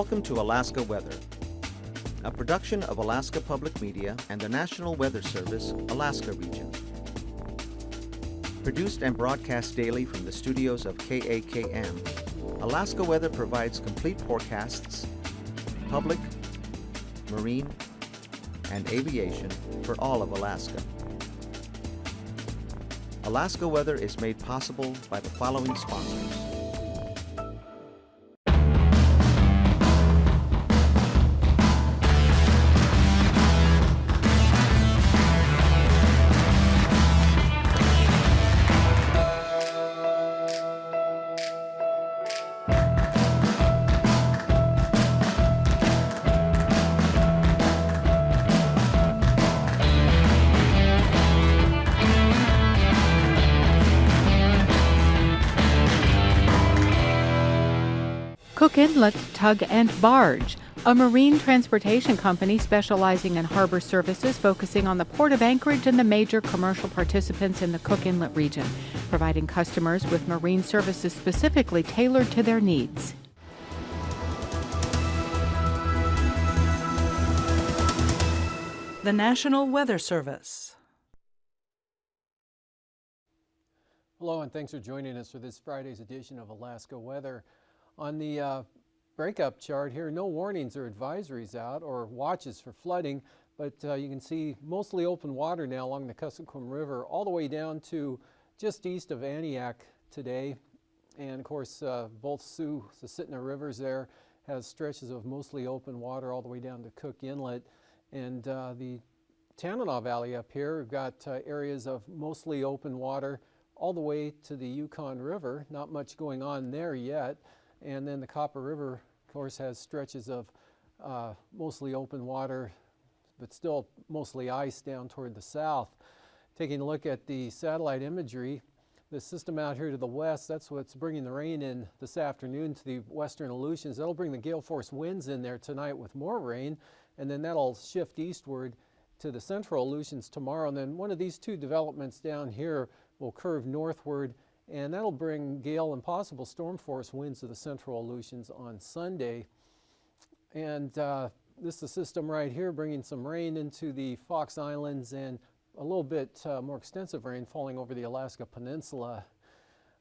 Welcome to Alaska Weather, a production of Alaska Public Media and the National Weather Service, Alaska Region. Produced and broadcast daily from the studios of KAKM, Alaska Weather provides complete forecasts, public, marine, and aviation for all of Alaska. Alaska Weather is made possible by the following sponsors. Cook Inlet Tug and Barge, a marine transportation company specializing in harbor services focusing on the Port of Anchorage and the major commercial participants in the Cook Inlet region, providing customers with marine services specifically tailored to their needs. The National Weather Service. Hello, and thanks for joining us for this Friday's edition of Alaska Weather. On the breakup chart here, no warnings or advisories out or watches for flooding, but you can see mostly open water now along the Kuskokwim River all the way down to just east of Antioch today. And of course, both the Sitna rivers there has stretches of mostly open water all the way down to Cook Inlet. And the Tanana Valley up here, we've got areas of mostly open water all the way to the Yukon River. Not much going on there yet. And then the Copper River, of course, has stretches of mostly open water, but still mostly ice down toward the south. Taking a look at the satellite imagery, the system out here to the west, that's what's bringing the rain in this afternoon to the western Aleutians. That'll bring the gale force winds in there tonight with more rain, and then that'll shift eastward to the central Aleutians tomorrow. And then one of these two developments down here will curve northward, and that'll bring gale and possible storm force winds to the central Aleutians on Sunday. And this is the system right here bringing some rain into the Fox Islands and a little bit more extensive rain falling over the Alaska Peninsula.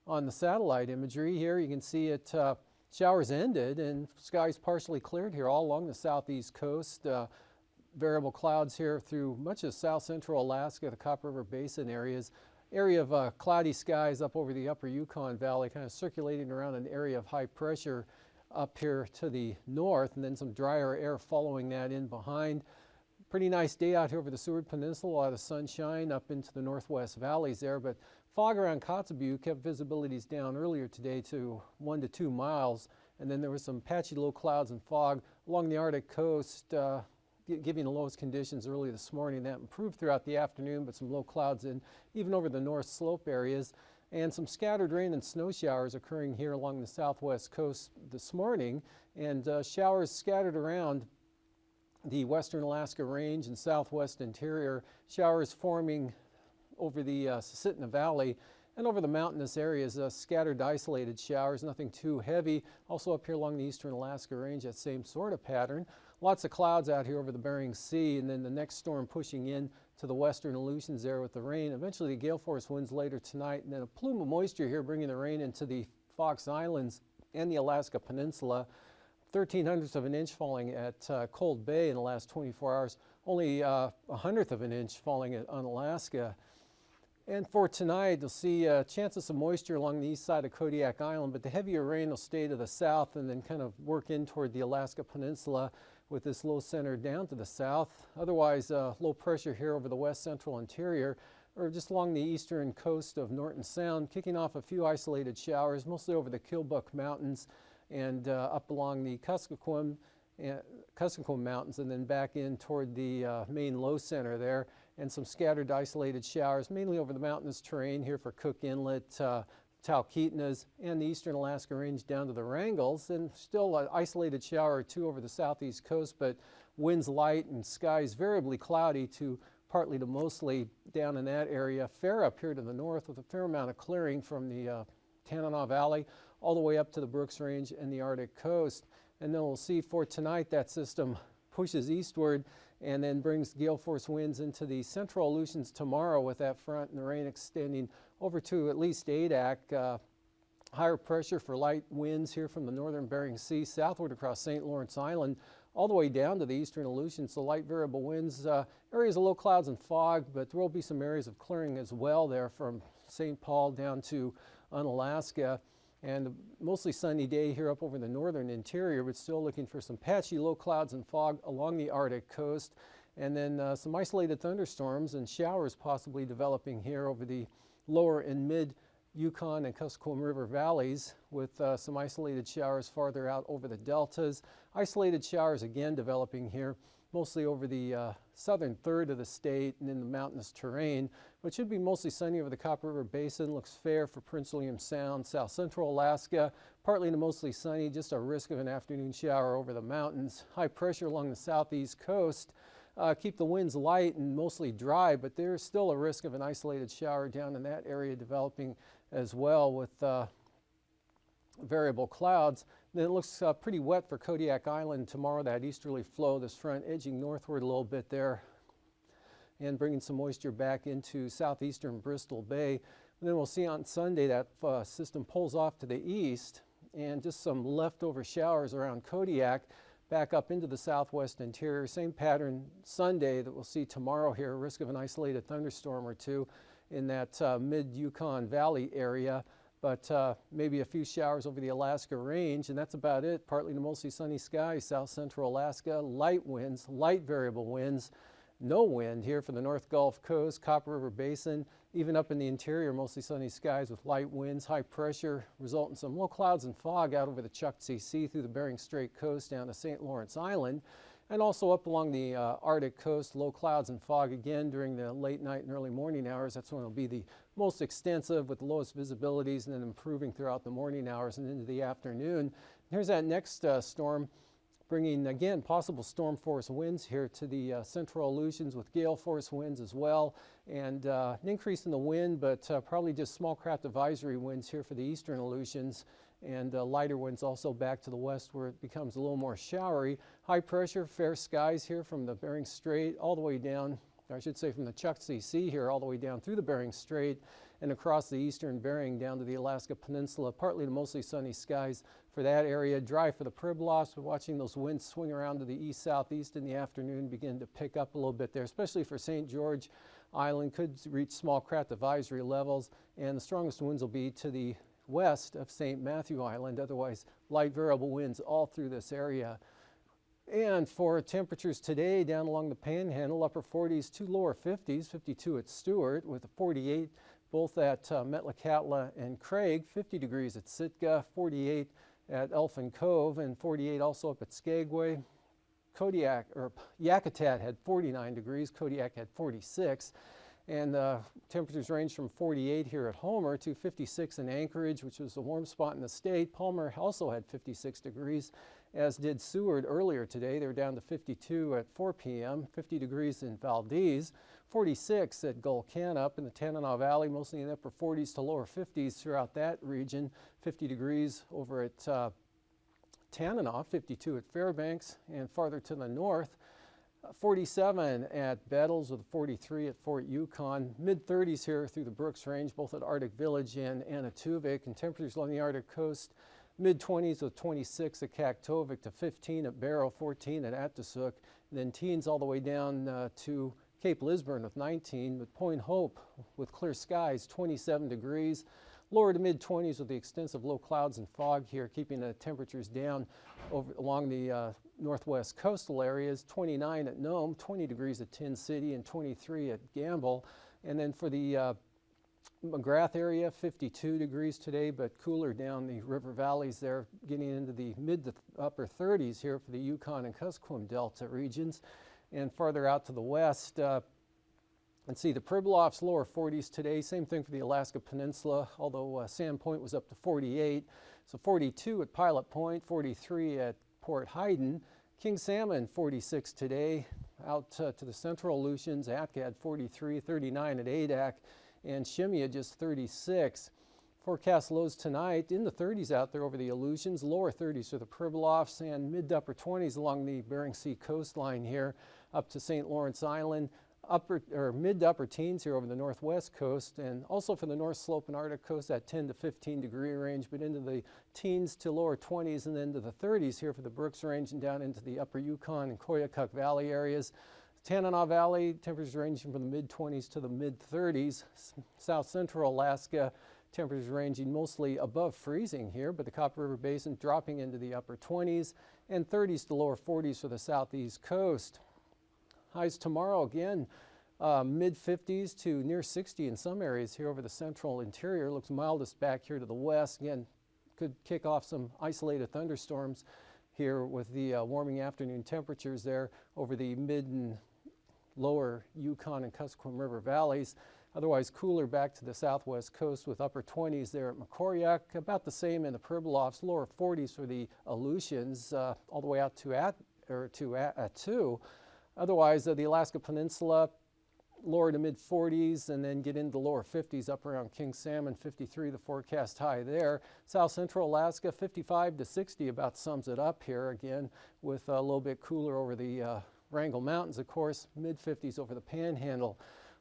On the satellite imagery here, you can see it showers ended and skies partially cleared here all along the southeast coast. Variable clouds here through much of south central Alaska, the Copper River Basin areas. Area of cloudy skies up over the upper Yukon Valley, kind of circulating around an area of high pressure up here to the north, and then some drier air following that in behind. Pretty nice day out here over the Seward Peninsula, a lot of sunshine up into the northwest valleys there, but fog around Kotzebue kept visibilities down earlier today to 1 to 2 miles, and then there was some patchy low clouds and fog along the Arctic coast, giving the lowest conditions early this morning. That improved throughout the afternoon, but some low clouds in even over the north slope areas, and some scattered rain and snow showers occurring here along the southwest coast this morning, and showers scattered around the western Alaska Range and southwest interior, showers forming over the Susitna Valley and over the mountainous areas, scattered isolated showers, nothing too heavy. Also up here along the eastern Alaska Range, that same sort of pattern. Lots of clouds out here over the Bering Sea, and then the next storm pushing in to the western Aleutians there with the rain. Eventually the gale force winds later tonight, and then a plume of moisture here bringing the rain into the Fox Islands and the Alaska Peninsula. 0.13 of an inch falling at Cold Bay in the last 24 hours. Only 1/100 of an inch falling on Alaska. And for tonight, you'll see chances of moisture along the east side of Kodiak Island, but the heavier rain will stay to the south and then kind of work in toward the Alaska Peninsula with this low center down to the south. Otherwise, low pressure here over the west central interior or just along the eastern coast of Norton Sound, kicking off a few isolated showers, mostly over the Kilbuck Mountains and up along the Kuskokwim Mountains, and then back in toward the main low center there, and some scattered isolated showers, mainly over the mountainous terrain here for Cook Inlet, Talkeetnas, and the eastern Alaska Range down to the Wrangels, and still an isolated shower or two over the southeast coast, but winds light and skies variably cloudy to partly to mostly down in that area. Fair up here to the north with a fair amount of clearing from the Tanana Valley all the way up to the Brooks Range and the Arctic coast. And then we'll see for tonight that system pushes eastward and then brings gale force winds into the central Aleutians tomorrow with that front and the rain extending over to at least AKwx. Higher pressure for light winds here from the northern Bering Sea southward across St. Lawrence Island all the way down to the eastern Aleutians. So light variable winds, areas of low clouds and fog, but there will be some areas of clearing as well there from St. Paul down to Unalaska. And a mostly sunny day here up over the northern interior, but still looking for some patchy low clouds and fog along the Arctic coast. And then some isolated thunderstorms and showers possibly developing here over the lower and mid Yukon and Kuskokwim River valleys, with some isolated showers farther out over the deltas. Isolated showers again developing here, mostly over the southern third of the state and in the mountainous terrain, but should be mostly sunny over the Copper River Basin. Looks fair for Prince William Sound, south central Alaska, partly to mostly sunny, just a risk of an afternoon shower over the mountains. High pressure along the southeast coast. Keep the winds light and mostly dry, but there's still a risk of an isolated shower down in that area developing as well with variable clouds. Then it looks pretty wet for Kodiak Island tomorrow, that easterly flow, this front edging northward a little bit there and bringing some moisture back into southeastern Bristol Bay. And then we'll see on Sunday that system pulls off to the east and just some leftover showers around Kodiak back up into the southwest interior. Same pattern Sunday that we'll see tomorrow here, risk of an isolated thunderstorm or two in that mid-Yukon Valley area, but maybe a few showers over the Alaska Range, and that's about it. Partly to mostly sunny skies, south central Alaska, light winds, light variable winds, no wind here for the North Gulf Coast, Copper River Basin, even up in the interior, mostly sunny skies with light winds, high pressure, result in some low clouds and fog out over the Chukchi Sea through the Bering Strait coast down to St. Lawrence Island, and also up along the Arctic coast, low clouds and fog again during the late night and early morning hours. That's when it'll be the most extensive with the lowest visibilities, and then improving throughout the morning hours and into the afternoon. Here's that next storm, bringing again possible storm force winds here to the central Aleutians with gale force winds as well, and an increase in the wind, but probably just small craft advisory winds here for the eastern Aleutians, and lighter winds also back to the west where it becomes a little more showery. High pressure, fair skies here from the Bering Strait all the way down, or I should say from the Chukchi Sea here all the way down through the Bering Strait and across the eastern Bering down to the Alaska Peninsula, partly to mostly sunny skies for that area. Dry for the Pribilofs. We're watching those winds swing around to the east-southeast in the afternoon, begin to pick up a little bit there, especially for St. George Island. Could reach small craft advisory levels, and the strongest winds will be to the west of St. Matthew Island. Otherwise, light variable winds all through this area. And for temperatures today, down along the Panhandle, upper 40s to lower 50s, 52 at Stewart with a 48 both at Metlakatla and Craig, 50 degrees at Sitka, 48 at Elfin Cove, and 48 also up at Skagway. Kodiak, or Yakutat had 49 degrees, Kodiak had 46. And temperatures range from 48 here at Homer to 56 in Anchorage, which was a warm spot in the state. Palmer also had 56 degrees, as did Seward earlier today. They were down to 52 at 4 p.m., 50 degrees in Valdez, 46 at Gulkana up in the Tanana Valley, mostly in the upper 40s to lower 50s throughout that region, 50 degrees over at Tanana, 52 at Fairbanks, and farther to the north, 47 at Bettles with 43 at Fort Yukon, mid-30s here through the Brooks Range, both at Arctic Village and Anatuvik, and temperatures along the Arctic coast, mid-20s with 26 at Kaktovik to 15 at Barrow, 14 at Atasuk, and then teens all the way down to Cape Lisburne with 19, with Point Hope with clear skies, 27 degrees, lower to mid-20s with the extensive low clouds and fog here, keeping the temperatures down along the northwest coastal areas, 29 at Nome, 20 degrees at Tin City, and 23 at Gamble. And then for the McGrath area, 52 degrees today, but cooler down the river valleys there, getting into the mid to upper 30s here for the Yukon and Kuskokwim Delta regions. And farther out to the west, let's see, the Pribilofs lower 40s today. Same thing for the Alaska Peninsula, although Sand Point was up to 48. So 42 at Pilot Point, 43 at Port Hayden. King Salmon 46 today. Out to the central Aleutians, Atka had 43, 39 at Adak, and Shemya just 36. Forecast lows tonight in the 30s out there over the Aleutians, lower 30s for the Pribilofs, and mid to upper 20s along the Bering Sea coastline here up to St. Lawrence Island. Mid to upper teens here over the northwest coast, and also for the North Slope and Arctic coast, that 10 to 15 degree range, but into the teens to lower 20s and then to the 30s here for the Brooks Range and down into the upper Yukon and Koyukuk Valley areas. Tanana Valley, temperatures ranging from the mid 20s to the mid 30s. South central Alaska, temperatures ranging mostly above freezing here, but the Copper River Basin dropping into the upper 20s and 30s to lower 40s for the southeast coast. Highs tomorrow again, mid 50s to near 60 in some areas here over the central interior. Looks mildest back here to the west. Again, could kick off some isolated thunderstorms here with the warming afternoon temperatures there over the mid and lower Yukon and Kuskokwim River valleys. Otherwise cooler back to the southwest coast with upper 20s there at Macoriac. About the same in the Pribilofs, lower 40s for the Aleutians, all the way out to Attu. Otherwise, the Alaska Peninsula, lower to mid 40s, and then get into the lower 50s up around King Salmon, 53 the forecast high there. South Central Alaska, 55 to 60 about sums it up here again, with a little bit cooler over the Wrangell Mountains, of course, mid 50s over the Panhandle.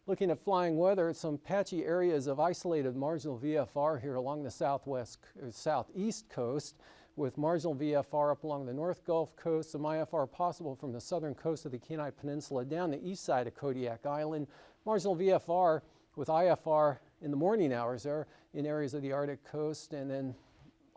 Looking at flying weather, some patchy areas of isolated marginal VFR here along the southeast coast, with marginal VFR up along the North Gulf Coast, some IFR possible from the southern coast of the Kenai Peninsula down the east side of Kodiak Island. Marginal VFR with IFR in the morning hours there in areas of the Arctic coast, and then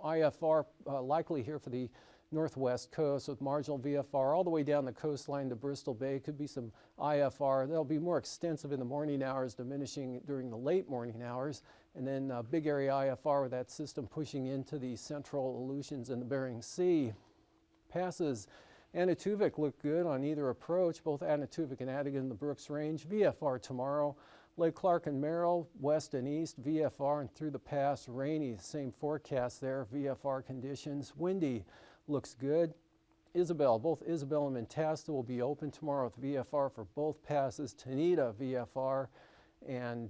IFR likely here for the northwest coast with marginal VFR all the way down the coastline to Bristol Bay. Could be some IFR. They'll be more extensive in the morning hours, diminishing during the late morning hours. And then big area IFR with that system pushing into the central Aleutians and the Bering Sea. Passes Anaktuvuk look good on either approach, both Anaktuvuk and Adigan in the Brooks Range. VFR tomorrow. Lake Clark and Merrill, west and east, VFR, and through the pass, rainy, same forecast there, VFR conditions. Windy looks good. Isabel, both Isabel and Mentasta will be open tomorrow with VFR for both passes. Tanita, VFR, and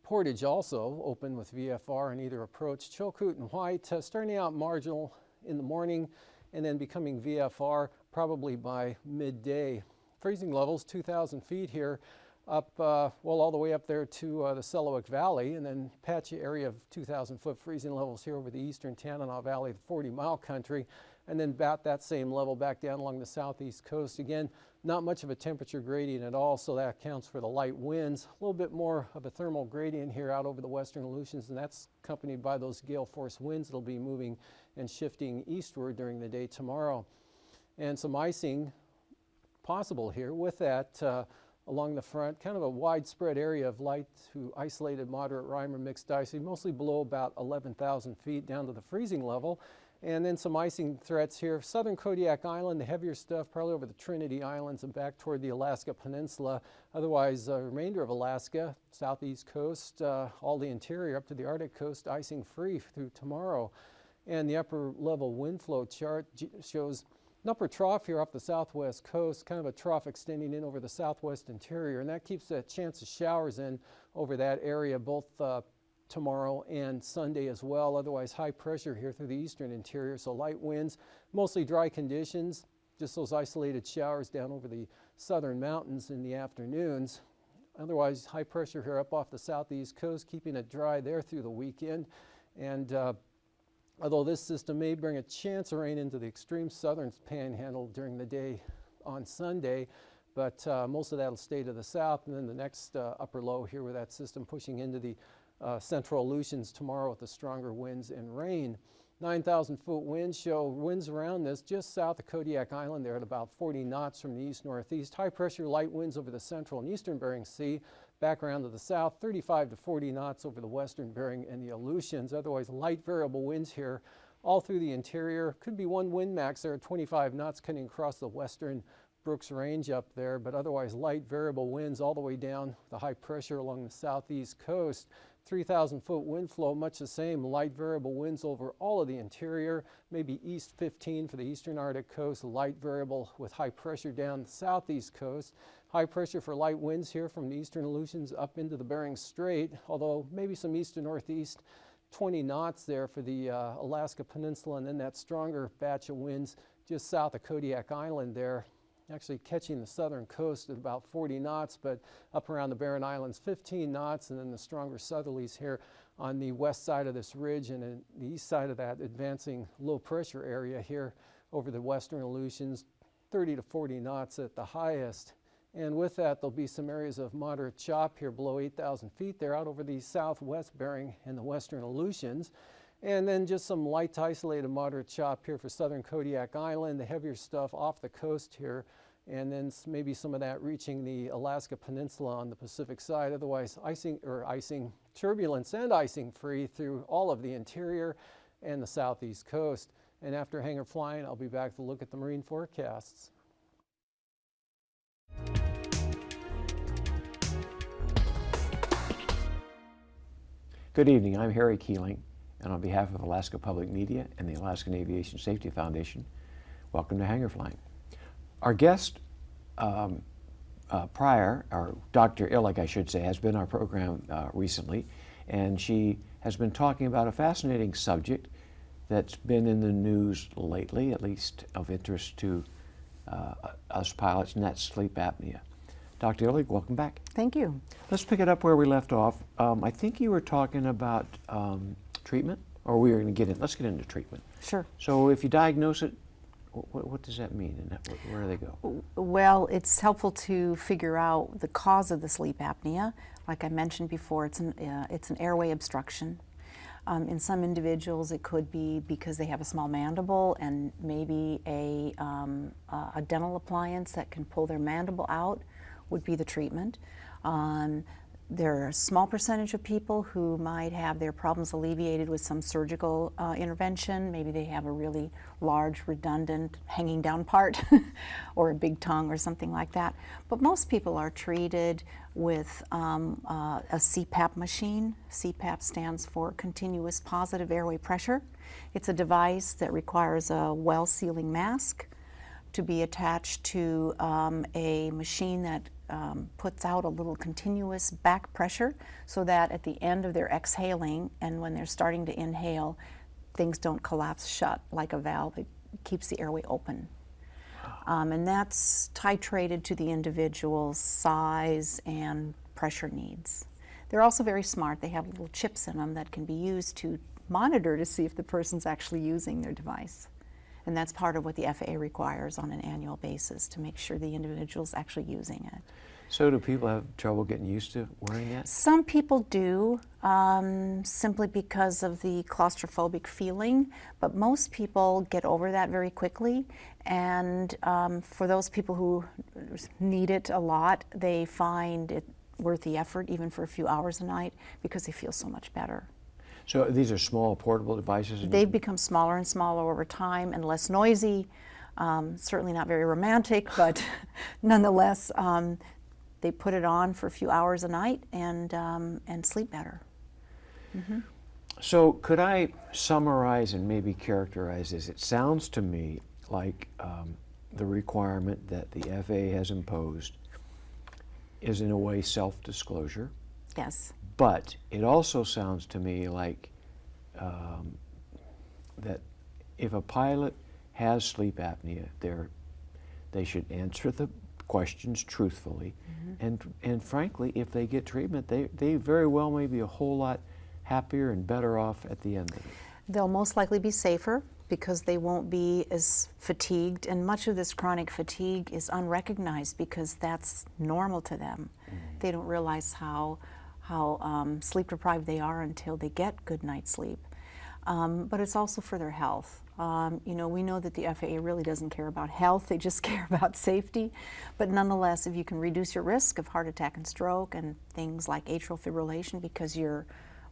Portage also open with VFR in either approach. Chilkoot and White starting out marginal in the morning and then becoming VFR probably by midday. Freezing levels 2,000 feet here up, all the way up there to the Selawik Valley, and then patchy area of 2,000 foot freezing levels here over the eastern Tanana Valley, the 40-mile country, and then about that same level back down along the southeast coast. Again, not much of a temperature gradient at all, so that accounts for the light winds. A little bit more of a thermal gradient here out over the western Aleutians, and that's accompanied by those gale force winds that'll be moving and shifting eastward during the day tomorrow. And some icing possible here with that along the front, kind of a widespread area of light to isolated moderate Reimer mixed icing, mostly below about 11,000 feet down to the freezing level. And then some icing threats here. Southern Kodiak Island, the heavier stuff probably over the Trinity Islands and back toward the Alaska Peninsula. Otherwise, remainder of Alaska, southeast coast, all the interior up to the Arctic coast, icing free through tomorrow. And the upper level wind flow chart shows an upper trough here off the southwest coast, kind of a trough extending in over the southwest interior, and that keeps a chance of showers in over that area both tomorrow and Sunday as well. Otherwise, high pressure here through the eastern interior, so light winds, mostly dry conditions, just those isolated showers down over the southern mountains in the afternoons. Otherwise, high pressure here up off the southeast coast, keeping it dry there through the weekend. And although this system may bring a chance of rain into the extreme southern panhandle during the day on Sunday, but most of that will stay to the south, and then the next upper low here with that system pushing into the central Aleutians tomorrow with the stronger winds and rain. 9,000 foot winds show winds around this just south of Kodiak Island there at about 40 knots from the east-northeast. High pressure light winds over the central and eastern Bering Sea. Back around to the south, 35 to 40 knots over the western Bering and the Aleutians. Otherwise, light variable winds here all through the interior. Could be one wind max there at 25 knots cutting across the western Brooks Range up there, but otherwise light variable winds all the way down the high pressure along the southeast coast. 3,000 foot wind flow, much the same, light variable winds over all of the interior, maybe east 15 for the eastern Arctic coast, light variable with high pressure down the southeast coast. High pressure for light winds here from the eastern Aleutians up into the Bering Strait, although maybe some east to northeast 20 knots there for the Alaska Peninsula, and then that stronger batch of winds just south of Kodiak Island there, actually catching the southern coast at about 40 knots, but up around the Barren Islands 15 knots, and then the stronger southerlies here on the west side of this ridge, and then the east side of that advancing low pressure area here over the western Aleutians, 30 to 40 knots at the highest. And with that, there'll be some areas of moderate chop here below 8,000 feet there out over the southwest Bering and the western Aleutians. And then just some light to isolated moderate chop here for southern Kodiak Island, the heavier stuff off the coast here, and then maybe some of that reaching the Alaska Peninsula on the Pacific side. Otherwise, turbulence and icing free through all of the interior and the southeast coast. And after hangar flying, I'll be back to look at the marine forecasts. Good evening, I'm Harry Keeling, and on behalf of Alaska Public Media and the Alaskan Aviation Safety Foundation, welcome to Hangar Flying. Our guest prior, or Dr. Illig, I should say, has been our program recently, and she has been talking about a fascinating subject that's been in the news lately, at least of interest to us pilots, and that's sleep apnea. Dr. Illig, welcome back. Thank you. Let's pick it up where we left off. I think you were talking about treatment, or we were going to get in. Let's get into treatment. Sure. So if you diagnose it, what does that mean, and where do they go? Well, it's helpful to figure out the cause of the sleep apnea. Like I mentioned before, it's an airway obstruction. In some individuals, it could be because they have a small mandible and maybe a dental appliance that can pull their mandible out would be the treatment. There are a small percentage of people who might have their problems alleviated with some surgical intervention. Maybe they have a really large, redundant, hanging down part or a big tongue or something like that. But most people are treated with a CPAP machine. CPAP stands for Continuous Positive Airway Pressure. It's a device that requires a well-sealing mask to be attached to a machine that puts out a little continuous back pressure so that at the end of their exhaling and when they're starting to inhale, things don't collapse shut like a valve. It keeps the airway open. And that's titrated to the individual's size and pressure needs. They're also very smart. They have little chips in them that can be used to monitor to see if the person's actually using their device. And that's part of what the FAA requires on an annual basis to make sure the individual's actually using it. So do people have trouble getting used to wearing that? Some people do, simply because of the claustrophobic feeling, but most people get over that very quickly. And for those people who need it a lot, they find it worth the effort, even for a few hours a night, because they feel so much better. So these are small portable devices? They've become smaller and smaller over time and less noisy, certainly not very romantic, but nonetheless, they put it on for a few hours a night and sleep better. Mm-hmm. So could I summarize and maybe characterize this? It sounds to me like the requirement that the FAA has imposed is in a way self-disclosure. Yes. But it also sounds to me like that if a pilot has sleep apnea, they should answer the questions truthfully, and frankly, if they get treatment, they very well may be a whole lot happier and better off at the end of it. They'll most likely be safer because they won't be as fatigued, and much of this chronic fatigue is unrecognized because that's normal to them. They don't realize how sleep deprived they are until they get good night's sleep. But it's also for their health. You know, we know that the FAA really doesn't care about health, they just care about safety. But nonetheless, if you can reduce your risk of heart attack and stroke and things like atrial fibrillation because your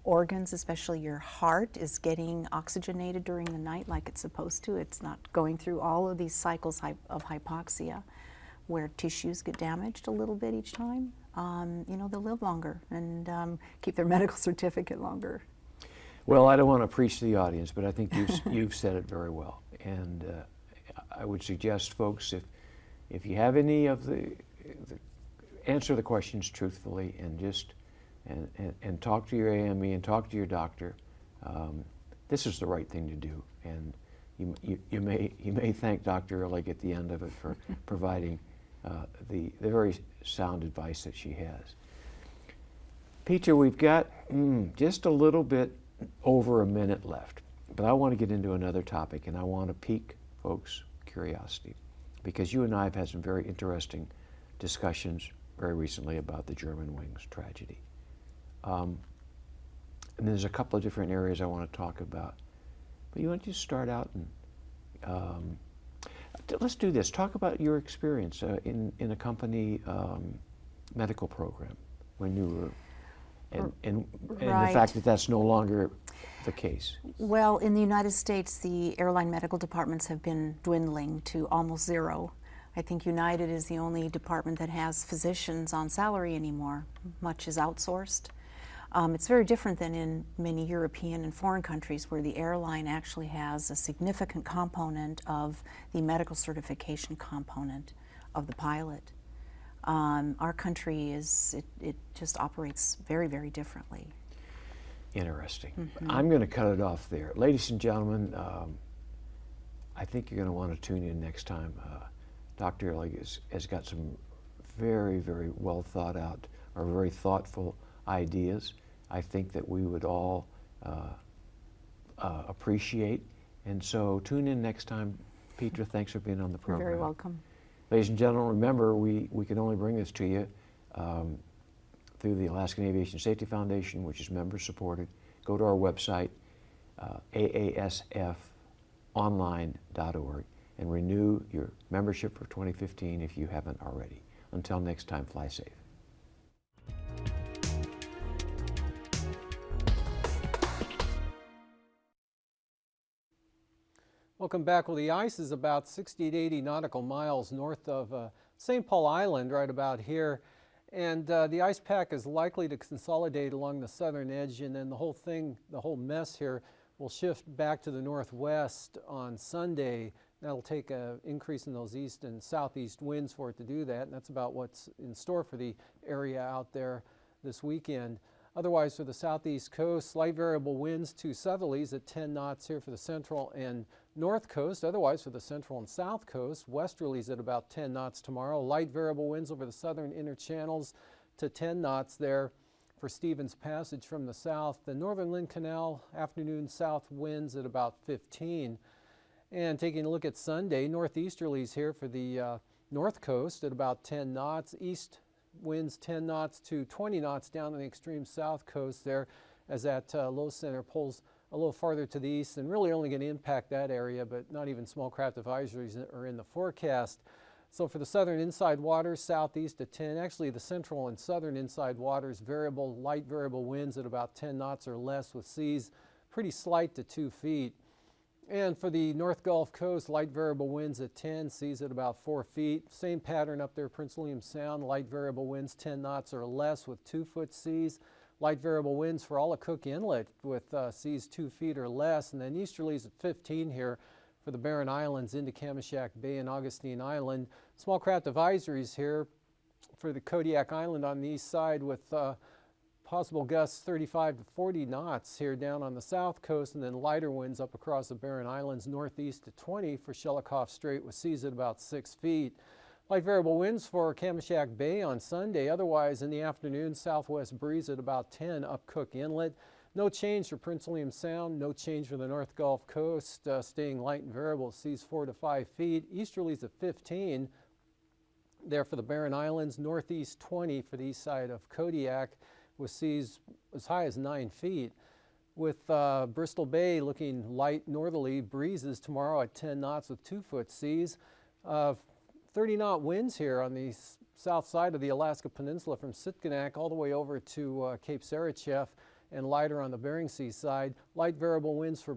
organs, especially your heart, is getting oxygenated during the night like it's supposed to, it's not going through all of these cycles of hypoxia where tissues get damaged a little bit each time, you know, they'll live longer and keep their medical certificate longer. Well, I don't want to preach to the audience, but I think you've said it very well. And I would suggest, folks, if you have any of answer the questions truthfully and just and talk to your AME and talk to your doctor. this is the right thing to do. And you may thank Dr. Ehrlich at the end of it for providing the very sound advice that she has. Peter, we've got just a little bit over a minute left, but I want to get into another topic, and I want to pique folks' curiosity, because you and I have had some very interesting discussions very recently about the Germanwings tragedy. And there's a couple of different areas I want to talk about. But you want to just start out and let's do this. Talk about your experience in a company medical program when you were, and the fact that that's no longer the case. Well, in the United States, the airline medical departments have been dwindling to almost zero. I think United is the only department that has physicians on salary anymore. Much is outsourced. It's very different than in many European and foreign countries where the airline actually has a significant component of the medical certification component of the pilot. Our country it just operates very, very differently. Interesting. I'm going to cut it off there. Ladies and gentlemen, I think you're going to want to tune in next time. Dr. Ehrlich has got some very, very well thought out or very thoughtful ideas I think that we would all appreciate. And so tune in next time. Petra, thanks for being on the program. You're very welcome. Ladies and gentlemen, remember, we can only bring this to you through the Alaskan Aviation Safety Foundation, which is member supported. Go to our website, aasfonline.org, and renew your membership for 2015 if you haven't already. Until next time, fly safe. Welcome back. Well, the ice is about 60 to 80 nautical miles north of St. Paul Island, right about here. And the ice pack is likely to consolidate along the southern edge, and then the whole mess here will shift back to the northwest on Sunday. That'll take an increase in those east and southeast winds for it to do that, and that's about what's in store for the area out there this weekend. Otherwise, for the southeast coast, slight variable winds to southerlies at 10 knots here for the central and north coast. Otherwise, for the central and south coast, westerlies at about 10 knots tomorrow. Light variable winds over the southern inner channels to 10 knots there for Stevens Passage from the south. The northern Lynn Canal, afternoon south winds at about 15. And taking a look at Sunday, northeasterlies here for the north coast at about 10 knots. East winds 10 knots to 20 knots down on the extreme south coast there as that low center pulls a little farther to the east and really only going to impact that area, but not even small craft advisories are in the forecast. So for the southern inside waters, southeast at 10, actually the central and southern inside waters, light variable winds at about 10 knots or less with seas pretty slight to 2 feet. And for the North Gulf Coast, light variable winds at 10, seas at about 4 feet. Same pattern up there, Prince William Sound, light variable winds 10 knots or less with 2-foot seas. Light variable winds for all of Cook Inlet with seas 2 feet or less. And then easterlies at 15 here for the Barren Islands into Kamishak Bay and Augustine Island. Small craft advisories here for the Kodiak Island on the east side with possible gusts 35 to 40 knots here down on the south coast, and then lighter winds up across the Barren Islands northeast to 20 for Shelikof Strait with seas at about 6 feet. Light variable winds for Kamishak Bay on Sunday. Otherwise, in the afternoon, southwest breeze at about 10 up Cook Inlet. No change for Prince William Sound. No change for the North Gulf Coast, staying light and variable, seas 4 to 5 feet. Easterlies at 15 there for the Barren Islands. Northeast 20 for the east side of Kodiak, with seas as high as 9 feet. With Bristol Bay looking light northerly breezes tomorrow at 10 knots with 2-foot seas. 30-knot winds here on the south side of the Alaska Peninsula from Sitkinak all the way over to Cape Sarachev, and lighter on the Bering Sea side. Light variable winds for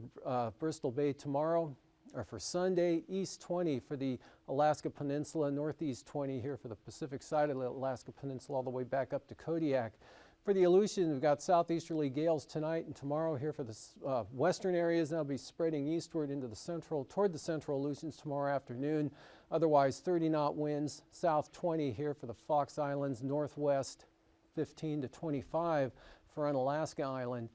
Bristol Bay tomorrow, or for Sunday. East 20 for the Alaska Peninsula, northeast 20 here for the Pacific side of the Alaska Peninsula all the way back up to Kodiak. For the Aleutian, we've got southeasterly gales tonight and tomorrow here for the western areas. They'll be spreading eastward into the central, toward the central Aleutians tomorrow afternoon. Otherwise, 30-knot winds, south 20 here for the Fox Islands, northwest 15 to 25 for Unalaska Island.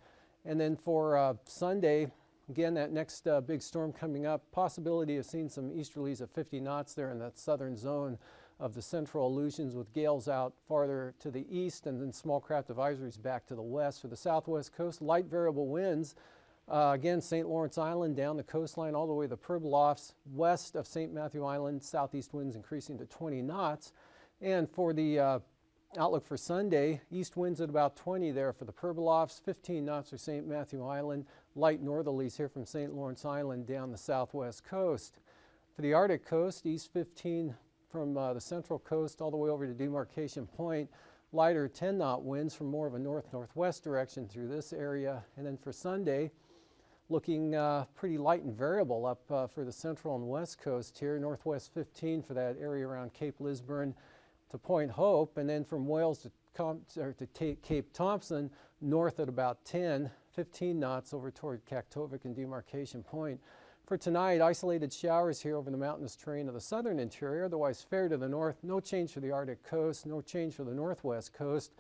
And then for Sunday, again, that next big storm coming up, possibility of seeing some easterlies at 50 knots there in that southern zone of the central Aleutians, with gales out farther to the east, and then small craft advisories back to the west. For the southwest coast, light variable winds. Again, St. Lawrence Island down the coastline all the way to the Pribilofs, west of St. Matthew Island, southeast winds increasing to 20 knots. And for the outlook for Sunday, east winds at about 20 there for the Pribilofs, 15 knots for St. Matthew Island, light northerlies here from St. Lawrence Island down the southwest coast. For the Arctic coast, east 15 from the central coast all the way over to Demarcation Point, lighter 10-knot winds from more of a north-northwest direction through this area. And then for Sunday, looking pretty light and variable up for the central and west coast here, northwest 15 for that area around Cape Lisburne to Point Hope, and then from Wales to Cape Thompson, north at about 10, 15 knots over toward Kaktovik and Demarcation Point. For tonight, isolated showers here over the mountainous terrain of the southern interior, otherwise fair to the north. No change for the Arctic coast, no change for the northwest coast.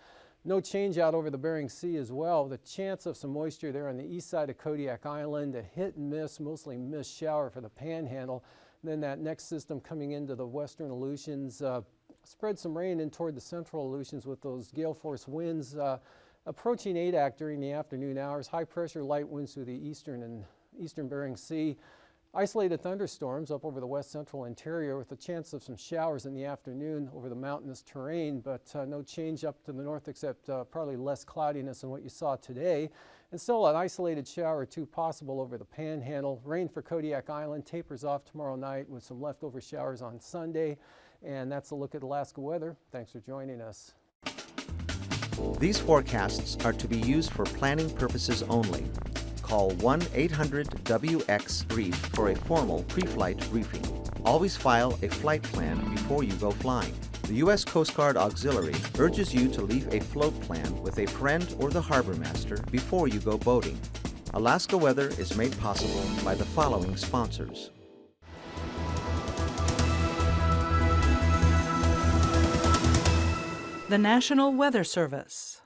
No change out over the Bering Sea as well. The chance of some moisture there on the east side of Kodiak Island, a hit and miss, mostly mist shower for the Panhandle. And then that next system coming into the western Aleutians, spread some rain in toward the central Aleutians with those gale force winds approaching AKwx during the afternoon hours. High pressure light winds through the eastern Bering Sea. Isolated thunderstorms up over the west central interior with a chance of some showers in the afternoon over the mountainous terrain, but no change up to the north except probably less cloudiness than what you saw today. And still an isolated shower or two possible over the Panhandle. Rain for Kodiak Island tapers off tomorrow night with some leftover showers on Sunday. And that's a look at Alaska weather. Thanks for joining us. These forecasts are to be used for planning purposes only. Call 1-800-WX-BRIEF for a formal pre-flight briefing. Always file a flight plan before you go flying. The U.S. Coast Guard Auxiliary urges you to leave a float plan with a friend or the harbor master before you go boating. Alaska Weather is made possible by the following sponsors. The National Weather Service.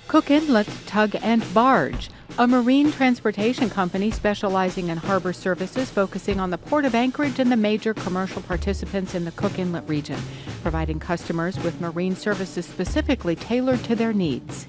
Cook Inlet Tug and Barge, a marine transportation company specializing in harbor services focusing on the Port of Anchorage and the major commercial participants in the Cook Inlet region, providing customers with marine services specifically tailored to their needs.